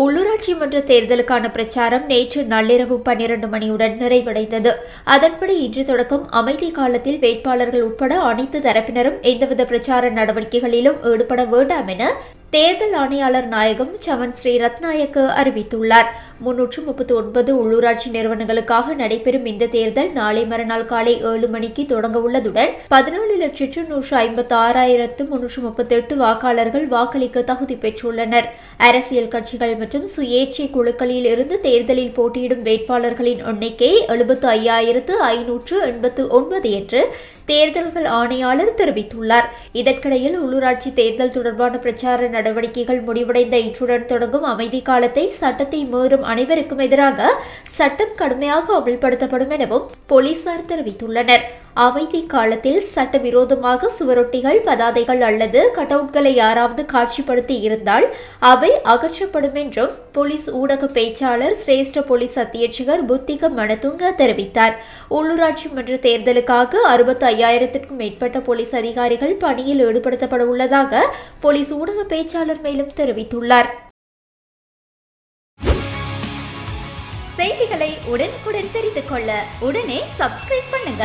உள்ளூராட்சி மன்ற தேர்தலுக்கான பிரச்சாரம் நேற்று நள்ளிரவு 12 மணியுடன் நிறைவடைந்தது. அதன்படி இன்று தொடக்கம் அமைதி காலத்தில் வேட்பாளர்கள் உட்பட அனைத்து தரப்பினரும் எந்தவித பிரச்சார நடவடிக்கைகளிலும் ஈடுபட வேண்டாம் என தேர்தல் ஆணையாளர் நாயகம் சமன் ஸ்ரீ ரத்நாயக்க அறிவித்துள்ளார். 339 உள்ளூராட்சி நிறுவனங்களுக்காக நடைபெறும் இந்த தேர்தல் நாளை மறுநாள் காலை 7 மணிக்கு தொடங்க உள்ளதுடன் 17,156,338 வாக்காளர்கள் வாக்களிக்க தகுதி பெற்றுள்ளனர். அரசியல் கட்சிகள் மற்றும் சுயேட்சை குழுக்களில் இருந்து தேர்தலில் போட்டியிடும் வேட்பாளர்களின் எண்ணிக்கை 75,589 என்று தேர்தல்கள் ஆணையாளர் தெரிவித்துள்ளார். இதற்கிடையில் உள்ளூராட்சி தேர்தல் தொடர்பான பிரச்சார நடவடிக்கைகள் முடிவடைந்த இன்றுடன் தொடங்கும் அமைதி காலத்தை சட்டத்தை மீறும் அனைவருக்கும் எதிராக சட்டம் கடுமையாக அமல்படுத்தப்படும் எனவும் போலீசார் தெரிவித்துள்ளனர். அமைதி காலத்தில் சட்டவிரோதமாக சுவரொட்டிகள், பதாதைகள் அல்லது கட்டவுட்களை யாராவது காட்சிப்படுத்தி இருந்தால் அவை அகற்றப்படும் என்றும் போலீஸ் ஊடக பேச்சாளர் சிரேஷ்ட போலீஸ் அத்தியட்சகர் புத்திக மணதுங்க தெரிவித்தார். உள்ளூராட்சி மன்ற தேர்தலுக்காக 65,000க்கும் மேற்பட்ட போலீஸ் அதிகாரிகள் பணியில் ஈடுபடுத்தப்பட உள்ளதாக போலீஸ் ஊடக பேச்சாளர் மேலும் தெரிவித்துள்ளார். செய்திகளை உடனுக்குடன் தெரிந்து கொள்ள உடனே சப்ஸ்கிரைப் பண்ணுங்க.